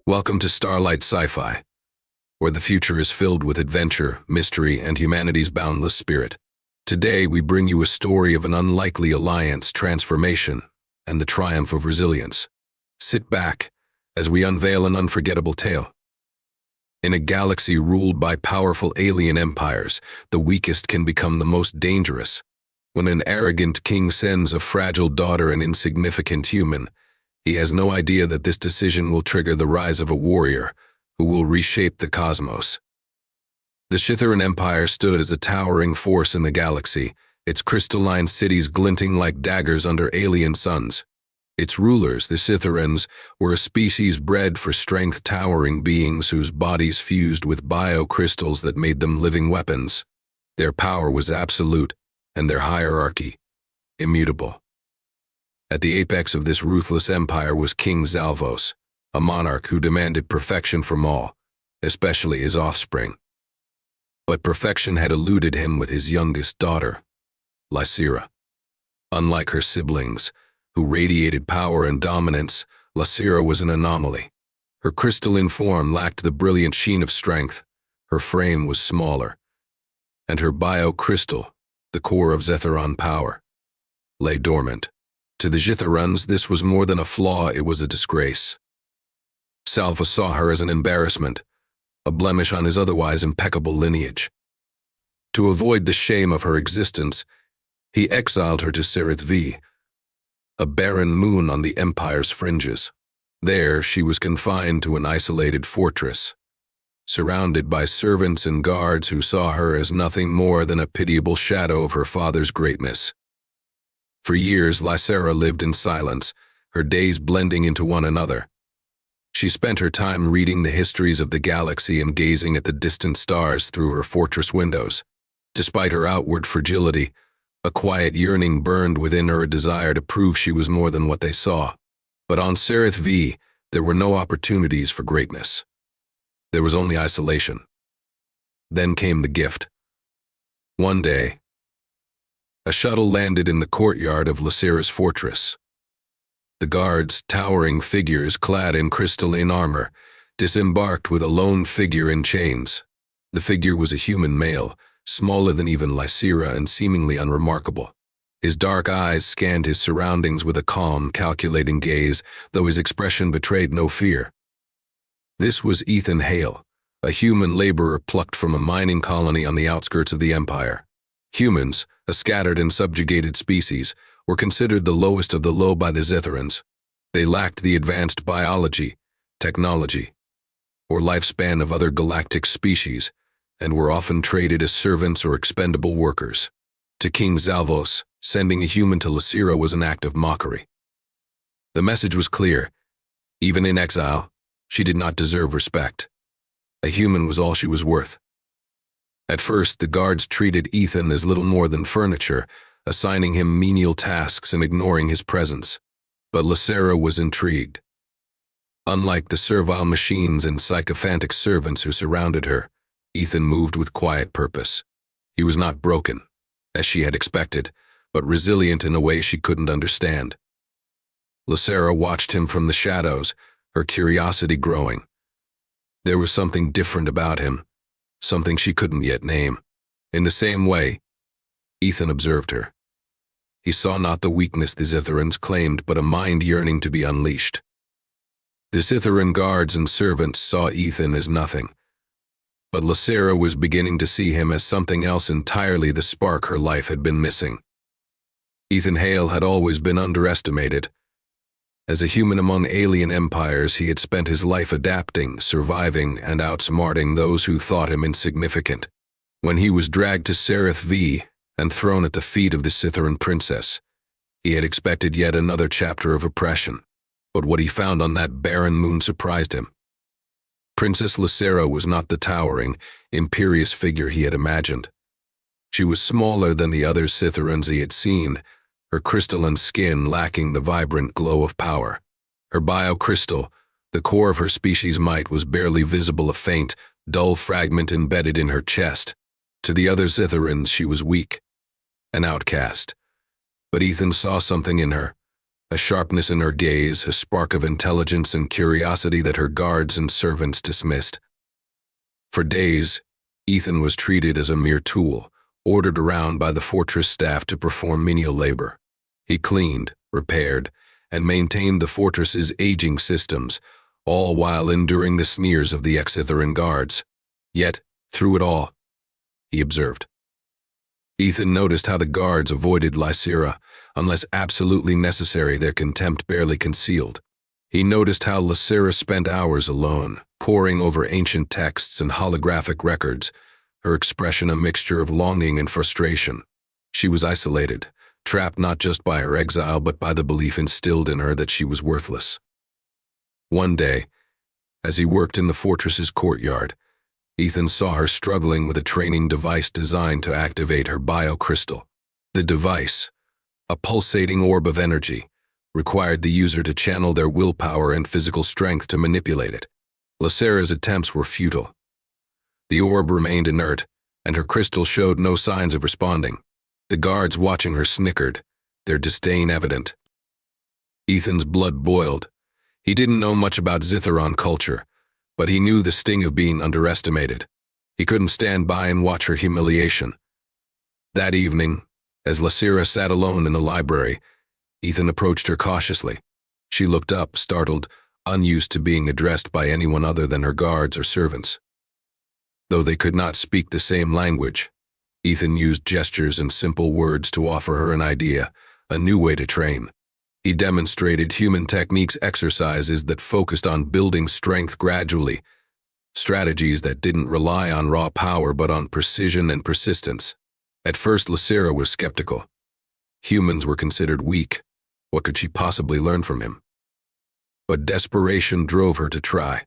Welcome to Starlight Sci-fi, where the future is filled with adventure, mystery, and humanity's boundless spirit. Today, we bring you a story of an unlikely alliance, transformation, and the triumph of resilience. Sit back as we unveil an unforgettable tale. In a galaxy ruled by powerful alien empires, the weakest can become the most dangerous. When an arrogant king sends a fragile daughter an insignificant human, he has no idea that this decision will trigger the rise of a warrior who will reshape the cosmos. The Xytheron Empire stood as a towering force in the galaxy, its crystalline cities glinting like daggers under alien suns. Its rulers, the Xytherons, were a species bred for strength, towering beings whose bodies fused with biocrystals that made them living weapons. Their power was absolute, and their hierarchy immutable. At the apex of this ruthless empire was King Xalvos, a monarch who demanded perfection from all, especially his offspring. But perfection had eluded him with his youngest daughter, Lysera. Unlike her siblings, who radiated power and dominance, Lysera was an anomaly. Her crystalline form lacked the brilliant sheen of strength, her frame was smaller, and her biocrystal, the core of Xytheron power, lay dormant. To the Xytherons, this was more than a flaw, it was a disgrace. Xalvos saw her as an embarrassment, a blemish on his otherwise impeccable lineage. To avoid the shame of her existence, he exiled her to Sirith V, a barren moon on the Empire's fringes. There, she was confined to an isolated fortress, surrounded by servants and guards who saw her as nothing more than a pitiable shadow of her father's greatness. For years, Lysera lived in silence, her days blending into one another. She spent her time reading the histories of the galaxy and gazing at the distant stars through her fortress windows. Despite her outward fragility, a quiet yearning burned within her, a desire to prove she was more than what they saw. But on Sirith V, there were no opportunities for greatness. There was only isolation. Then came the gift. One day, a shuttle landed in the courtyard of Lysera's fortress. The guards, towering figures clad in crystalline armor, disembarked with a lone figure in chains. The figure was a human male, smaller than even Lysera and seemingly unremarkable. His dark eyes scanned his surroundings with a calm, calculating gaze, though his expression betrayed no fear. This was Ethan Hale, a human laborer plucked from a mining colony on the outskirts of the Empire. Humans, a scattered and subjugated species, were considered the lowest of the low by the Xytherons. They lacked the advanced biology, technology, or lifespan of other galactic species, and were often traded as servants or expendable workers. To King Xalvos, sending a human to Lysera was an act of mockery. The message was clear. Even in exile, she did not deserve respect. A human was all she was worth. At first, the guards treated Ethan as little more than furniture, assigning him menial tasks and ignoring his presence. But Lysera was intrigued. Unlike the servile machines and sycophantic servants who surrounded her, Ethan moved with quiet purpose. He was not broken, as she had expected, but resilient in a way she couldn't understand. Lysera watched him from the shadows, her curiosity growing. There was something different about him, something she couldn't yet name. In the same way, Ethan observed her. He saw not the weakness the Xytherons claimed, but a mind yearning to be unleashed. The Xytheron guards and servants saw Ethan as nothing, but Lysera was beginning to see him as something else entirely, the spark her life had been missing. Ethan Hale had always been underestimated. As a human among alien empires, he had spent his life adapting, surviving, and outsmarting those who thought him insignificant. When he was dragged to Sirith V and thrown at the feet of the Xytheron princess, he had expected yet another chapter of oppression. But what he found on that barren moon surprised him. Princess Lysera was not the towering, imperious figure he had imagined. She was smaller than the other Xytherons he had seen, her crystalline skin lacking the vibrant glow of power. Her biocrystal, the core of her species' might, was barely visible, a faint, dull fragment embedded in her chest. To the other Xytherons, she was weak, an outcast. But Ethan saw something in her, a sharpness in her gaze, a spark of intelligence and curiosity that her guards and servants dismissed. For days, Ethan was treated as a mere tool, ordered around by the fortress staff to perform menial labor. He cleaned, repaired, and maintained the fortress's aging systems, all while enduring the sneers of the Xytheron guards. Yet, through it all, he observed. Ethan noticed how the guards avoided Lysera, unless absolutely necessary, their contempt barely concealed. He noticed how Lysera spent hours alone, poring over ancient texts and holographic records, her expression a mixture of longing and frustration. She was isolated, trapped not just by her exile but by the belief instilled in her that she was worthless. One day, as he worked in the fortress's courtyard, Ethan saw her struggling with a training device designed to activate her biocrystal. The device, a pulsating orb of energy, required the user to channel their willpower and physical strength to manipulate it. Lysera's attempts were futile. The orb remained inert, and her crystal showed no signs of responding. The guards watching her snickered, their disdain evident. Ethan's blood boiled. He didn't know much about Xytheron culture, but he knew the sting of being underestimated. He couldn't stand by and watch her humiliation. That evening, as Lysera sat alone in the library, Ethan approached her cautiously. She looked up, startled, unused to being addressed by anyone other than her guards or servants. Though they could not speak the same language, Ethan used gestures and simple words to offer her an idea, a new way to train. He demonstrated human techniques, exercises that focused on building strength gradually, strategies that didn't rely on raw power but on precision and persistence. At first, Lysera was skeptical. Humans were considered weak. What could she possibly learn from him? But desperation drove her to try.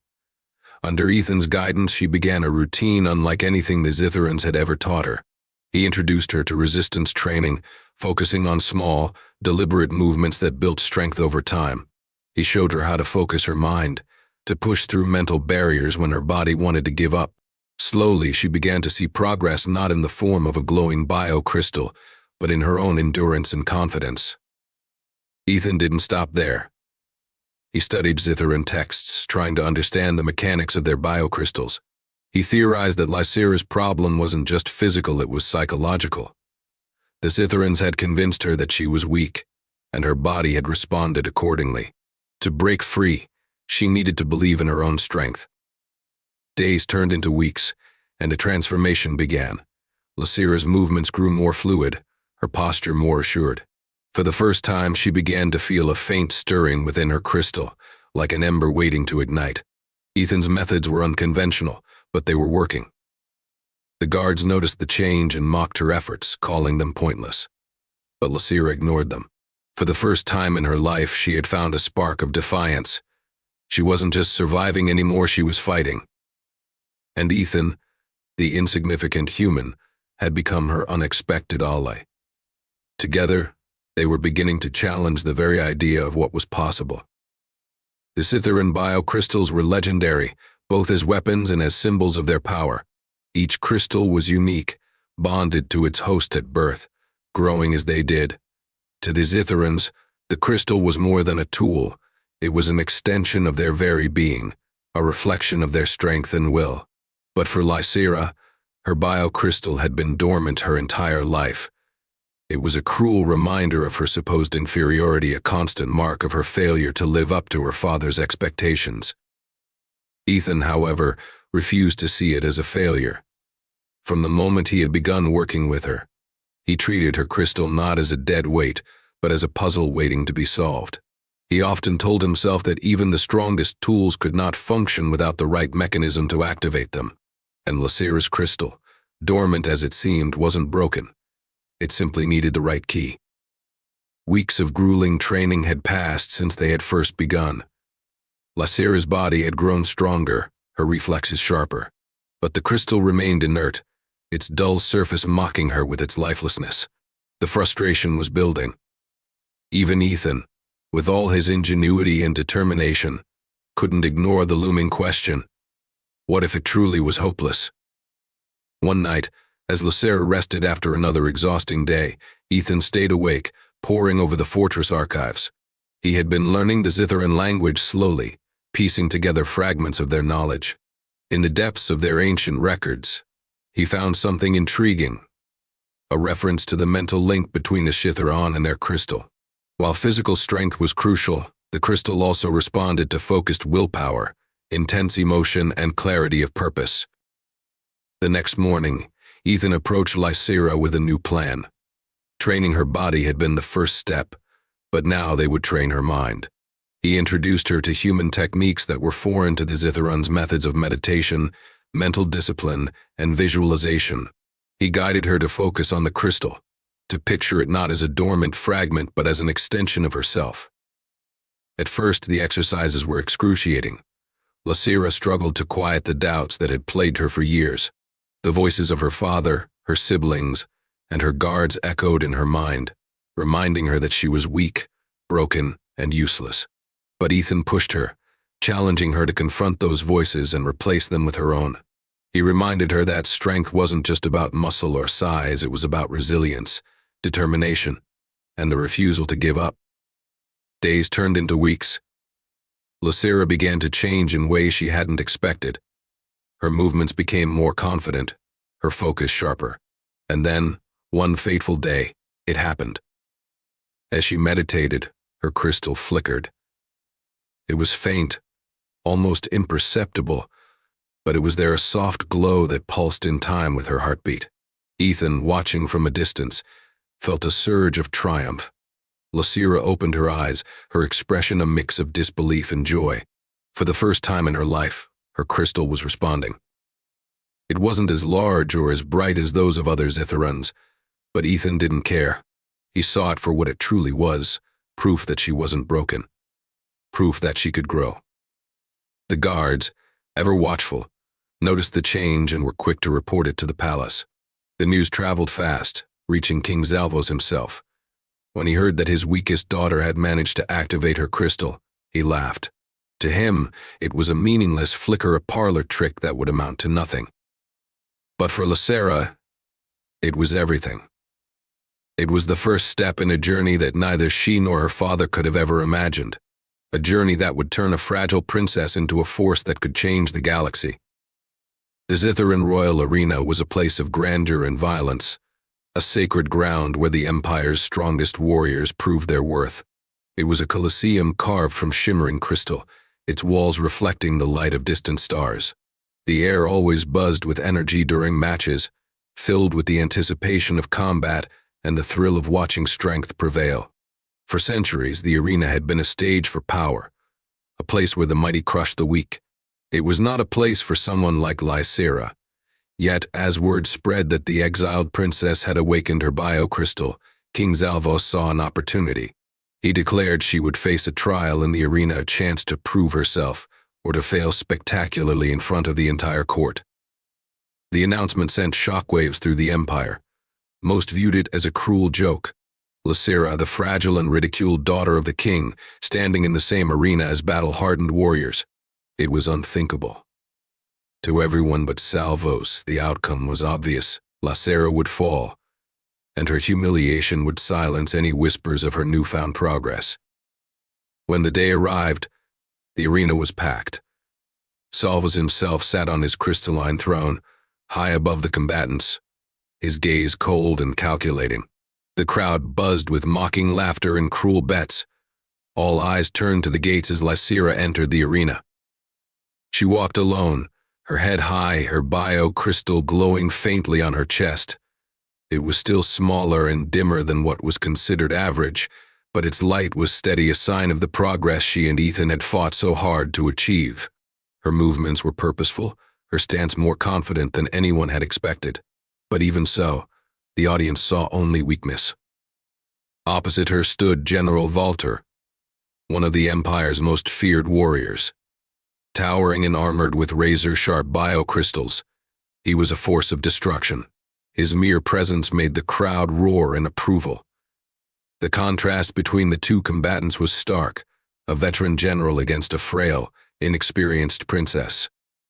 Under Ethan's guidance, she began a routine unlike anything the Xytherons had ever taught her. He introduced her to resistance training, focusing on small, deliberate movements that built strength over time. He showed her how to focus her mind, to push through mental barriers when her body wanted to give up. Slowly, she began to see progress not in the form of a glowing biocrystal, but in her own endurance and confidence. Ethan didn't stop there. He studied Xytheron texts, trying to understand the mechanics of their biocrystals. He theorized that Lysera's problem wasn't just physical, it was psychological. The Xytherons had convinced her that she was weak, and her body had responded accordingly. To break free, she needed to believe in her own strength. Days turned into weeks, and a transformation began. Lysera's movements grew more fluid, her posture more assured. For the first time, she began to feel a faint stirring within her crystal, like an ember waiting to ignite. Ethan's methods were unconventional, but they were working. The guards noticed the change and mocked her efforts, calling them pointless. But Lysera ignored them. For the first time in her life, she had found a spark of defiance. She wasn't just surviving anymore, she was fighting. And Ethan, the insignificant human, had become her unexpected ally. Together, they were beginning to challenge the very idea of what was possible. The Xytheron biocrystals were legendary, both as weapons and as symbols of their power. Each crystal was unique, bonded to its host at birth, growing as they did. To the Xytherons, the crystal was more than a tool. It was an extension of their very being, a reflection of their strength and will. But for Lysera, her biocrystal had been dormant her entire life. It was a cruel reminder of her supposed inferiority, a constant mark of her failure to live up to her father's expectations. Ethan, however, refused to see it as a failure. From the moment he had begun working with her, he treated her crystal not as a dead weight, but as a puzzle waiting to be solved. He often told himself that even the strongest tools could not function without the right mechanism to activate them. And Lysera's crystal, dormant as it seemed, wasn't broken. It simply needed the right key. Weeks of grueling training had passed since they had first begun. Lysera's body had grown stronger, her reflexes sharper. But the crystal remained inert, its dull surface mocking her with its lifelessness. The frustration was building. Even Ethan, with all his ingenuity and determination, couldn't ignore the looming question. What if it truly was hopeless? One night, as Lysera rested after another exhausting day, Ethan stayed awake, poring over the fortress archives. He had been learning the Xytheron language slowly, piecing together fragments of their knowledge. In the depths of their ancient records, he found something intriguing, a reference to the mental link between the Xytheron and their crystal. While physical strength was crucial, the crystal also responded to focused willpower, intense emotion, and clarity of purpose. The next morning, Ethan approached Lysera with a new plan. Training her body had been the first step, but now they would train her mind. He introduced her to human techniques that were foreign to the Xytheron's methods of meditation, mental discipline, and visualization. He guided her to focus on the crystal, to picture it not as a dormant fragment but as an extension of herself. At first, the exercises were excruciating. Lysera struggled to quiet the doubts that had plagued her for years. The voices of her father, her siblings, and her guards echoed in her mind, reminding her that she was weak, broken, and useless. But Ethan pushed her, challenging her to confront those voices and replace them with her own. He reminded her that strength wasn't just about muscle or size, it was about resilience, determination, and the refusal to give up. Days turned into weeks. Lysera began to change in ways she hadn't expected. Her movements became more confident, her focus sharper. And then, one fateful day, it happened. As she meditated, her crystal flickered. It was faint, almost imperceptible, but it was there a soft glow that pulsed in time with her heartbeat. Ethan, watching from a distance, felt a surge of triumph. Lysera opened her eyes, her expression a mix of disbelief and joy. For the first time in her life, her crystal was responding. It wasn't as large or as bright as those of other Xytherons, but Ethan didn't care. He saw it for what it truly was, proof that she wasn't broken. Proof that she could grow. The guards, ever watchful, noticed the change and were quick to report it to the palace. The news traveled fast, reaching King Xalvos himself. When he heard that his weakest daughter had managed to activate her crystal, he laughed. To him, it was a meaningless flicker-a-parlor trick that would amount to nothing. But for Lysera, it was everything. It was the first step in a journey that neither she nor her father could have ever imagined. A journey that would turn a fragile princess into a force that could change the galaxy. The Xytheron Royal Arena was a place of grandeur and violence, a sacred ground where the Empire's strongest warriors proved their worth. It was a coliseum carved from shimmering crystal, its walls reflecting the light of distant stars. The air always buzzed with energy during matches, filled with the anticipation of combat and the thrill of watching strength prevail. For centuries, the arena had been a stage for power, a place where the mighty crushed the weak. It was not a place for someone like Lysera. Yet, as word spread that the exiled princess had awakened her biocrystal, King Xalvos saw an opportunity. He declared she would face a trial in the arena, a chance to prove herself, or to fail spectacularly in front of the entire court. The announcement sent shockwaves through the Empire. Most viewed it as a cruel joke. Lysera, the fragile and ridiculed daughter of the king, standing in the same arena as battle-hardened warriors. It was unthinkable. To everyone but Xalvos, the outcome was obvious. Lysera would fall, and her humiliation would silence any whispers of her newfound progress. When the day arrived, the arena was packed. Xalvos himself sat on his crystalline throne, high above the combatants, his gaze cold and calculating. The crowd buzzed with mocking laughter and cruel bets. All eyes turned to the gates as Lysera entered the arena. She walked alone, her head high, her bio-crystal glowing faintly on her chest. It was still smaller and dimmer than what was considered average, but its light was steady, a sign of the progress she and Ethan had fought so hard to achieve. Her movements were purposeful, her stance more confident than anyone had expected. But even so, the audience saw only weakness. Opposite her stood General Valter, one of the Empire's most feared warriors. Towering and armored with razor-sharp biocrystals, he was a force of destruction. His mere presence made the crowd roar in approval. The contrast between the two combatants was stark, a veteran general against a frail, inexperienced princess.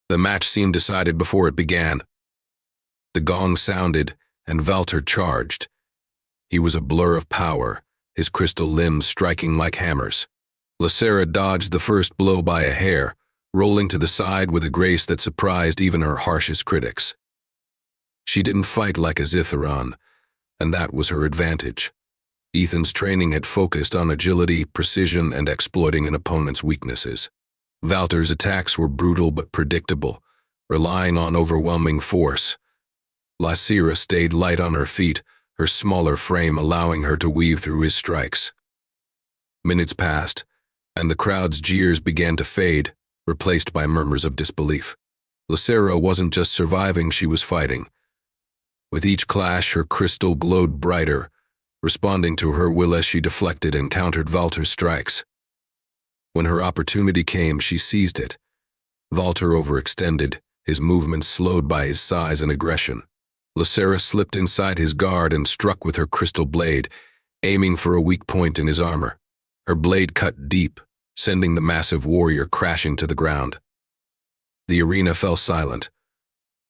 The match seemed decided before it began. The gong sounded, and Valter charged. He was a blur of power, his crystal limbs striking like hammers. Lysera dodged the first blow by a hair, rolling to the side with a grace that surprised even her harshest critics. She didn't fight like a Xytheron, and that was her advantage. Ethan's training had focused on agility, precision, and exploiting an opponent's weaknesses. Valter's attacks were brutal but predictable, relying on overwhelming force. Lysera stayed light on her feet, her smaller frame allowing her to weave through his strikes. Minutes passed, and the crowd's jeers began to fade, replaced by murmurs of disbelief. Lysera wasn't just surviving, she was fighting. With each clash, her crystal glowed brighter, responding to her will as she deflected and countered Valter's strikes. When her opportunity came, she seized it. Valter overextended, his movements slowed by his size and aggression. Lysera slipped inside his guard and struck with her crystal blade, aiming for a weak point in his armor. Her blade cut deep, sending the massive warrior crashing to the ground. The arena fell silent.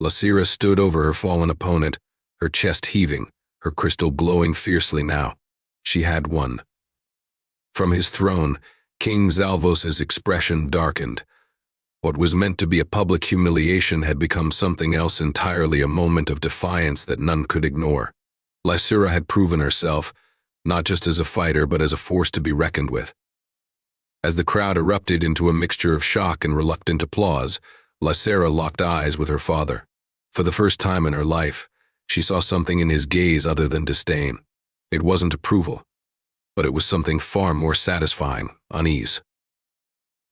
Lysera stood over her fallen opponent, her chest heaving, her crystal glowing fiercely now. She had won. From his throne, King Xalvos's expression darkened. What was meant to be a public humiliation had become something else entirely, a moment of defiance that none could ignore. Lysera had proven herself, not just as a fighter but as a force to be reckoned with. As the crowd erupted into a mixture of shock and reluctant applause, Lysera locked eyes with her father. For the first time in her life, she saw something in his gaze other than disdain. It wasn't approval, but it was something far more satisfying, unease.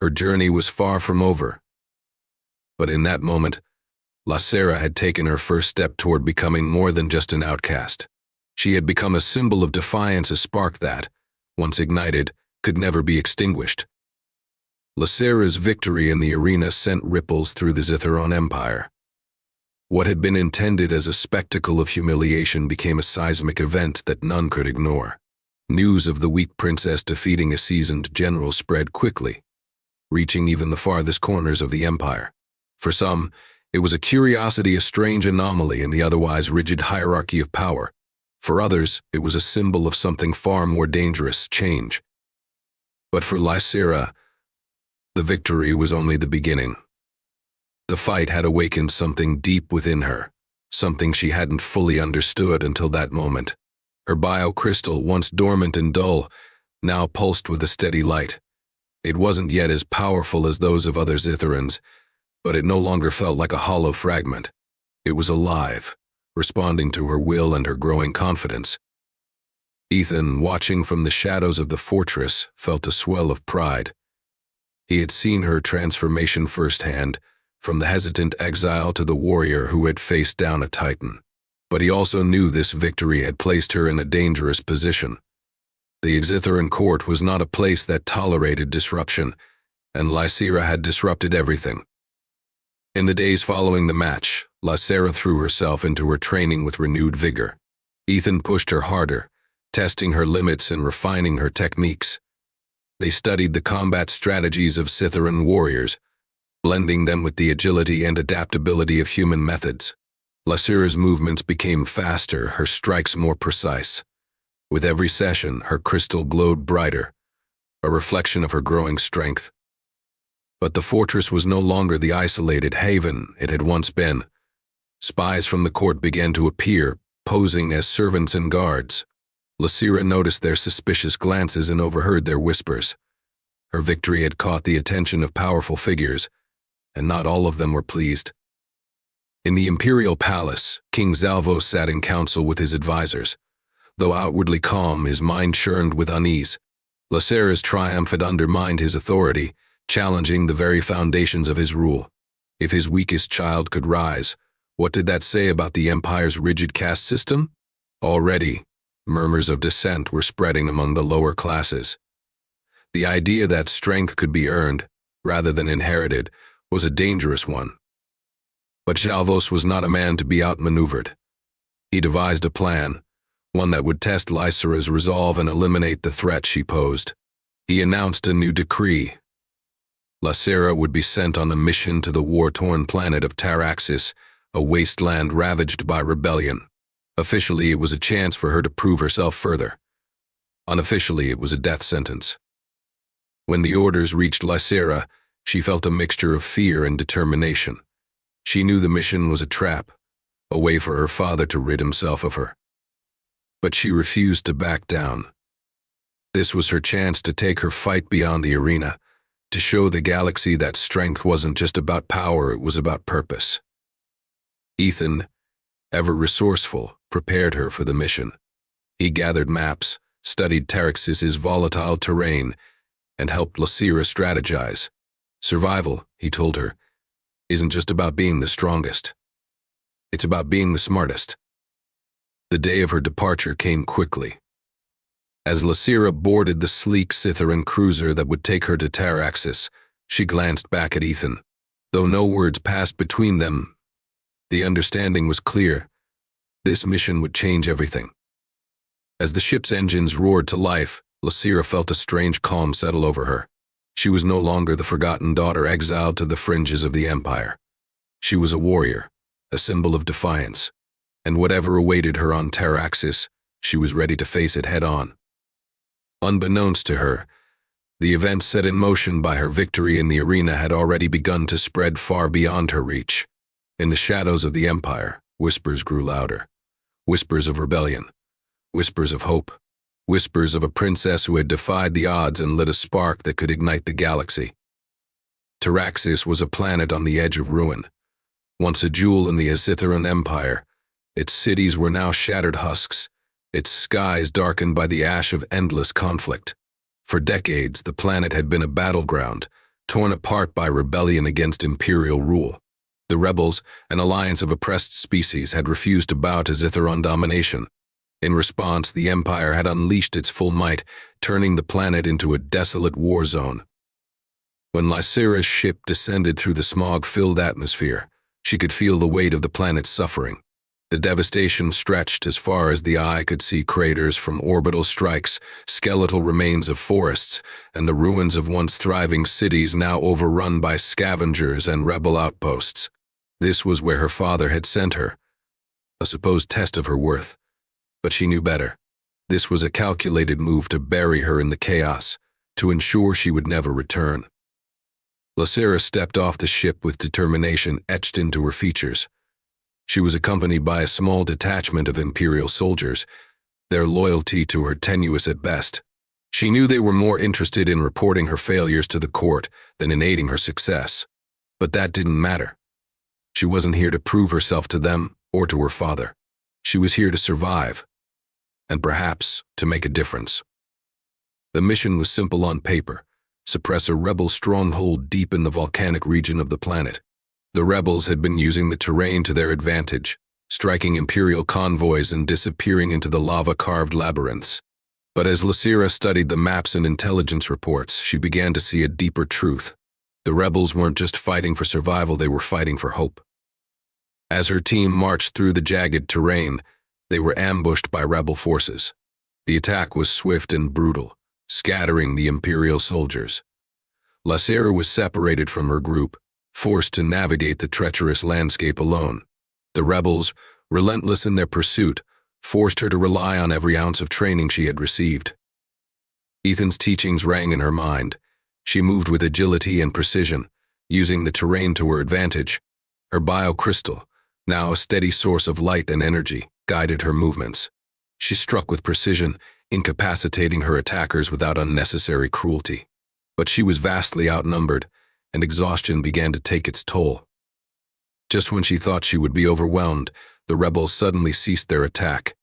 Her journey was far from over. But in that moment, Lysera had taken her first step toward becoming more than just an outcast. She had become a symbol of defiance, a spark that, once ignited, could never be extinguished. Lysera's victory in the arena sent ripples through the Xytheron Empire. What had been intended as a spectacle of humiliation became a seismic event that none could ignore. News of the weak princess defeating a seasoned general spread quickly, reaching even the farthest corners of the empire. For some, it was a curiosity, a strange anomaly in the otherwise rigid hierarchy of power. For others, it was a symbol of something far more dangerous, change. But for Lysera, the victory was only the beginning. The fight had awakened something deep within her, something she hadn't fully understood until that moment. Her biocrystal, once dormant and dull, now pulsed with a steady light. It wasn't yet as powerful as those of other Xytherans, but it no longer felt like a hollow fragment. It was alive, responding to her will and her growing confidence. Ethan, watching from the shadows of the fortress, felt a swell of pride. He had seen her transformation firsthand, from the hesitant exile to the warrior who had faced down a titan. But he also knew this victory had placed her in a dangerous position. The Xytheron court was not a place that tolerated disruption, and Lysera had disrupted everything. In the days following the match, Lysera threw herself into her training with renewed vigor. Ethan pushed her harder, testing her limits and refining her techniques. They studied the combat strategies of Xytheron warriors, blending them with the agility and adaptability of human methods. Lysera's movements became faster, her strikes more precise. With every session, her crystal glowed brighter, a reflection of her growing strength. But the fortress was no longer the isolated haven it had once been. Spies from the court began to appear, posing as servants and guards. Lysera noticed their suspicious glances and overheard their whispers. Her victory had caught the attention of powerful figures, and not all of them were pleased. In the imperial palace, King Xalvos sat in council with his advisors. Though outwardly calm, his mind churned with unease. Lysera's triumph had undermined his authority, challenging the very foundations of his rule. If his weakest child could rise, what did that say about the empire's rigid caste system? Already, murmurs of dissent were spreading among the lower classes. The idea that strength could be earned, rather than inherited, was a dangerous one. But Xalvos was not a man to be outmaneuvered. He devised a plan, one that would test Lysera's resolve and eliminate the threat she posed. He announced a new decree. Lysera would be sent on a mission to the war-torn planet of Taraxis, a wasteland ravaged by rebellion. Officially, it was a chance for her to prove herself further. Unofficially, it was a death sentence. When the orders reached Lysera, she felt a mixture of fear and determination. She knew the mission was a trap, a way for her father to rid himself of her. But she refused to back down. This was her chance to take her fight beyond the arena, to show the galaxy that strength wasn't just about power, it was about purpose. Ethan, ever resourceful, prepared her for the mission. He gathered maps, studied Taraxis's volatile terrain, and helped Lysera strategize. Survival, he told her, isn't just about being the strongest. It's about being the smartest. The day of her departure came quickly. As Lysera boarded the sleek Xytheron cruiser that would take her to Taraxis, she glanced back at Ethan. Though no words passed between them, the understanding was clear. This mission would change everything. As the ship's engines roared to life, Lysera felt a strange calm settle over her. She was no longer the forgotten daughter exiled to the fringes of the Empire. She was a warrior, a symbol of defiance, and whatever awaited her on Taraxis, she was ready to face it head-on. Unbeknownst to her, the events set in motion by her victory in the arena had already begun to spread far beyond her reach. In the shadows of the Empire, whispers grew louder. Whispers of rebellion, whispers of hope, whispers of a princess who had defied the odds and lit a spark that could ignite the galaxy. Taraxis was a planet on the edge of ruin. Once a jewel in the Xytheron Empire, its cities were now shattered husks, its skies darkened by the ash of endless conflict. For decades, the planet had been a battleground, torn apart by rebellion against imperial rule. The rebels, an alliance of oppressed species, had refused to bow to Xytheron domination. In response, the Empire had unleashed its full might, turning the planet into a desolate war zone. When Lysera's ship descended through the smog-filled atmosphere, she could feel the weight of the planet's suffering. The devastation stretched as far as the eye could see: craters from orbital strikes, skeletal remains of forests, and the ruins of once thriving cities now overrun by scavengers and rebel outposts. This was where her father had sent her, a supposed test of her worth. But she knew better. This was a calculated move to bury her in the chaos, to ensure she would never return. Lysera stepped off the ship with determination etched into her features. She was accompanied by a small detachment of Imperial soldiers, their loyalty to her tenuous at best. She knew they were more interested in reporting her failures to the court than in aiding her success. But that didn't matter. She wasn't here to prove herself to them or to her father. She was here to survive, and perhaps to make a difference. The mission was simple on paper: suppress a rebel stronghold deep in the volcanic region of the planet. The rebels had been using the terrain to their advantage, striking Imperial convoys and disappearing into the lava-carved labyrinths. But as Lysera studied the maps and intelligence reports, she began to see a deeper truth. The rebels weren't just fighting for survival, they were fighting for hope. As her team marched through the jagged terrain, they were ambushed by rebel forces. The attack was swift and brutal, scattering the Imperial soldiers. Lysera was separated from her group, forced to navigate the treacherous landscape alone. The rebels, relentless in their pursuit, forced her to rely on every ounce of training she had received. Ethan's teachings rang in her mind. She moved with agility and precision, using the terrain to her advantage. Her biocrystal, now a steady source of light and energy, guided her movements. She struck with precision, incapacitating her attackers without unnecessary cruelty. But she was vastly outnumbered, and exhaustion began to take its toll. Just when she thought she would be overwhelmed, the rebels suddenly ceased their attack.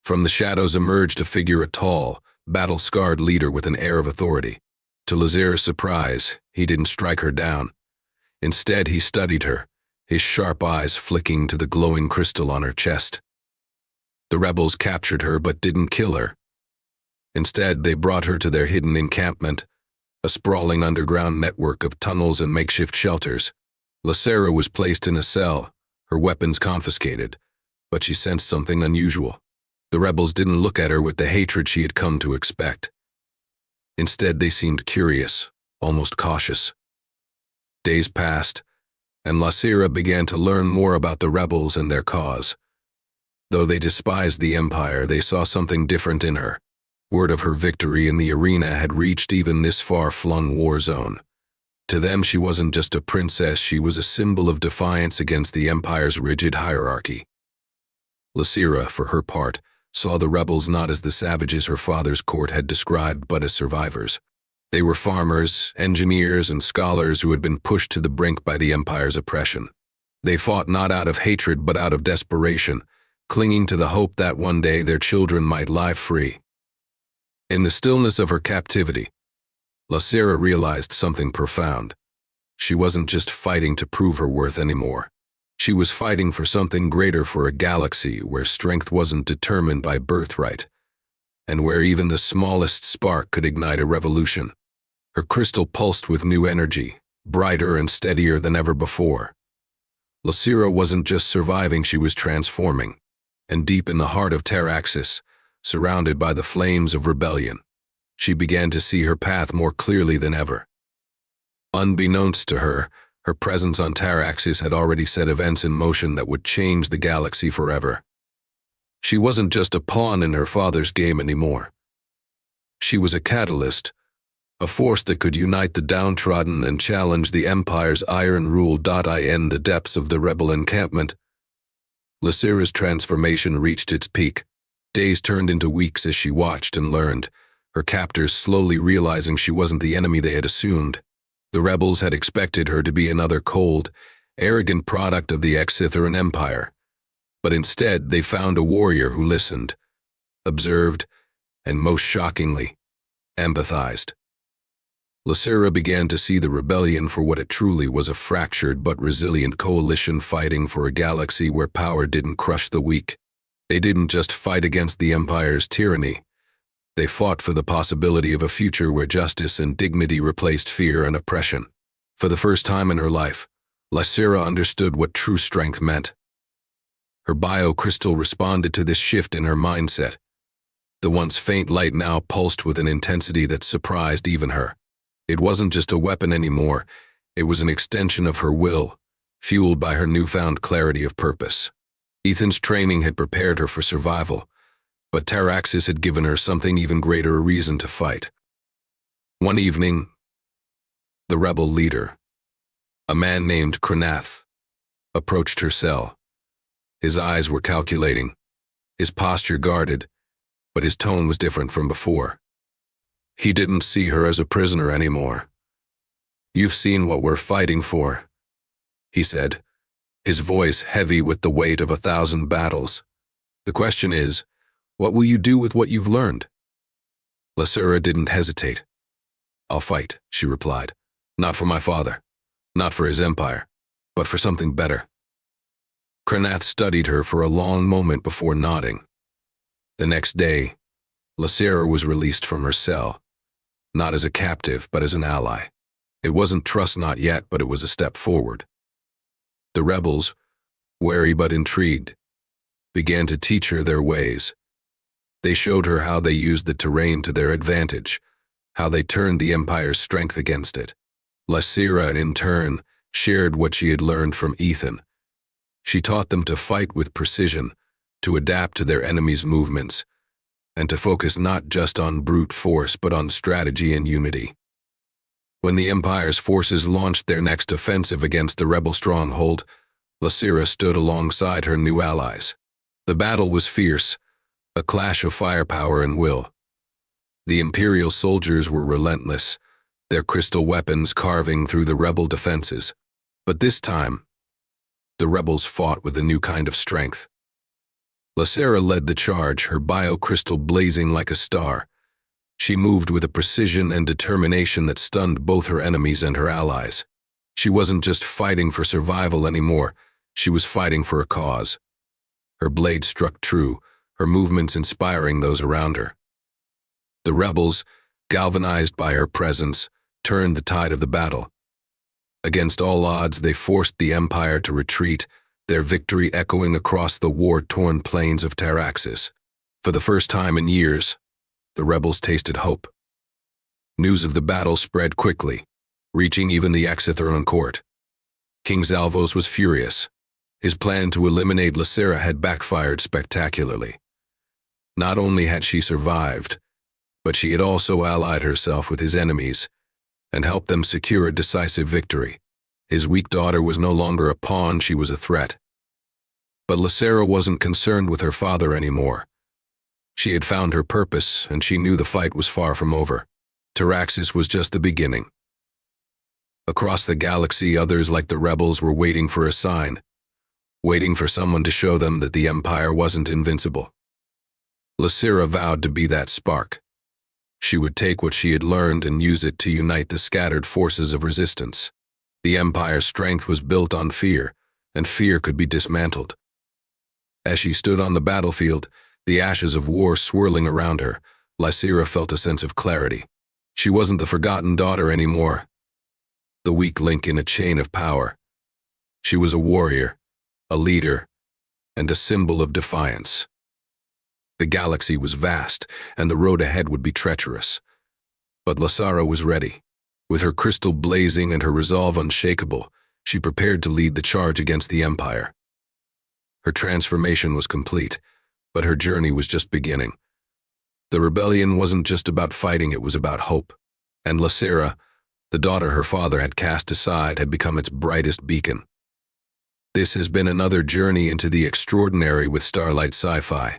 From the shadows emerged a figure, a tall, battle-scarred leader with an air of authority. To Lysera's surprise, he didn't strike her down. Instead, he studied her, his sharp eyes flicking to the glowing crystal on her chest. The rebels captured her but didn't kill her. Instead, they brought her to their hidden encampment, a sprawling underground network of tunnels and makeshift shelters. Lysera was placed in a cell, her weapons confiscated, but she sensed something unusual. The rebels didn't look at her with the hatred she had come to expect. Instead, they seemed curious, almost cautious. Days passed, and Lysera began to learn more about the rebels and their cause. Though they despised the Empire, they saw something different in her. Word of her victory in the arena had reached even this far-flung war zone. To them, she wasn't just a princess, she was a symbol of defiance against the Empire's rigid hierarchy. Lysera, for her part, saw the rebels not as the savages her father's court had described, but as survivors. They were farmers, engineers, and scholars who had been pushed to the brink by the Empire's oppression. They fought not out of hatred but out of desperation, clinging to the hope that one day their children might live free. In the stillness of her captivity, Lysera realized something profound. She wasn't just fighting to prove her worth anymore. She was fighting for something greater, for a galaxy where strength wasn't determined by birthright, and where even the smallest spark could ignite a revolution. Her crystal pulsed with new energy, brighter and steadier than ever before. Lysera wasn't just surviving, she was transforming. And deep in the heart of Taraxis, surrounded by the flames of rebellion, she began to see her path more clearly than ever. Unbeknownst to her, her presence on Taraxis had already set events in motion that would change the galaxy forever. She wasn't just a pawn in her father's game anymore. She was a catalyst, a force that could unite the downtrodden and challenge the Empire's iron rule. In the depths of the rebel encampment, Lysera's transformation reached its peak. Days turned into weeks as she watched and learned, her captors slowly realizing she wasn't the enemy they had assumed. The rebels had expected her to be another cold, arrogant product of the Xytheron Empire, but instead they found a warrior who listened, observed, and most shockingly, empathized. Lysera began to see the rebellion for what it truly was, a fractured but resilient coalition fighting for a galaxy where power didn't crush the weak. They didn't just fight against the Empire's tyranny. They fought for the possibility of a future where justice and dignity replaced fear and oppression. For the first time in her life, Lysera understood what true strength meant. Her biocrystal responded to this shift in her mindset. The once faint light now pulsed with an intensity that surprised even her. It wasn't just a weapon anymore, it was an extension of her will, fueled by her newfound clarity of purpose. Ethan's training had prepared her for survival, but Taraxis had given her something even greater, a reason to fight. One evening, the rebel leader, a man named Krenath, approached her cell. His eyes were calculating, his posture guarded, but his tone was different from before. He didn't see her as a prisoner anymore. "You've seen what we're fighting for," he said, his voice heavy with the weight of 1,000 battles. "The question is, what will you do with what you've learned?" Lysera didn't hesitate. "I'll fight," she replied. "Not for my father, not for his empire, but for something better." Krenath studied her for a long moment before nodding. The next day, Lysera was released from her cell, not as a captive, but as an ally. It wasn't trust, not yet, but it was a step forward. The rebels, wary but intrigued, began to teach her their ways. They showed her how they used the terrain to their advantage, how they turned the Empire's strength against it. Lysera, in turn, shared what she had learned from Ethan. She taught them to fight with precision, to adapt to their enemies' movements, and to focus not just on brute force but on strategy and unity. When the Empire's forces launched their next offensive against the rebel stronghold, Lysera stood alongside her new allies. The battle was fierce, a clash of firepower and will. The Imperial soldiers were relentless, their crystal weapons carving through the rebel defenses. But this time, the rebels fought with a new kind of strength. Lysera led the charge, her biocrystal blazing like a star. She moved with a precision and determination that stunned both her enemies and her allies. She wasn't just fighting for survival anymore, she was fighting for a cause. Her blade struck true, her movements inspiring those around her. The rebels, galvanized by her presence, turned the tide of the battle. Against all odds, they forced the Empire to retreat, their victory echoing across the war-torn plains of Taraxis. For the first time in years, the rebels tasted hope. News of the battle spread quickly, reaching even the Xytheron court. King Zalvos was furious. His plan to eliminate Lysera had backfired spectacularly. Not only had she survived, but she had also allied herself with his enemies and helped them secure a decisive victory. His weak daughter was no longer a pawn, she was a threat. But Lysera wasn't concerned with her father anymore. She had found her purpose, and she knew the fight was far from over. Taraxis was just the beginning. Across the galaxy, others like the rebels were waiting for a sign, waiting for someone to show them that the Empire wasn't invincible. Lysera vowed to be that spark. She would take what she had learned and use it to unite the scattered forces of resistance. The Empire's strength was built on fear, and fear could be dismantled. As she stood on the battlefield, the ashes of war swirling around her, Lysera felt a sense of clarity. She wasn't the forgotten daughter anymore, the weak link in a chain of power. She was a warrior, a leader, and a symbol of defiance. The galaxy was vast, and the road ahead would be treacherous. But Lysera was ready. With her crystal blazing and her resolve unshakable, she prepared to lead the charge against the Empire. Her transformation was complete, but her journey was just beginning. The rebellion wasn't just about fighting, it was about hope. And Lysera, the daughter her father had cast aside, had become its brightest beacon. This has been another journey into the extraordinary with Starlight Sci-Fi.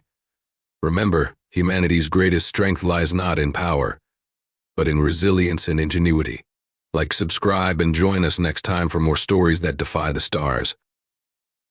Remember, humanity's greatest strength lies not in power, but in resilience and ingenuity. Like, subscribe, and join us next time for more stories that defy the stars.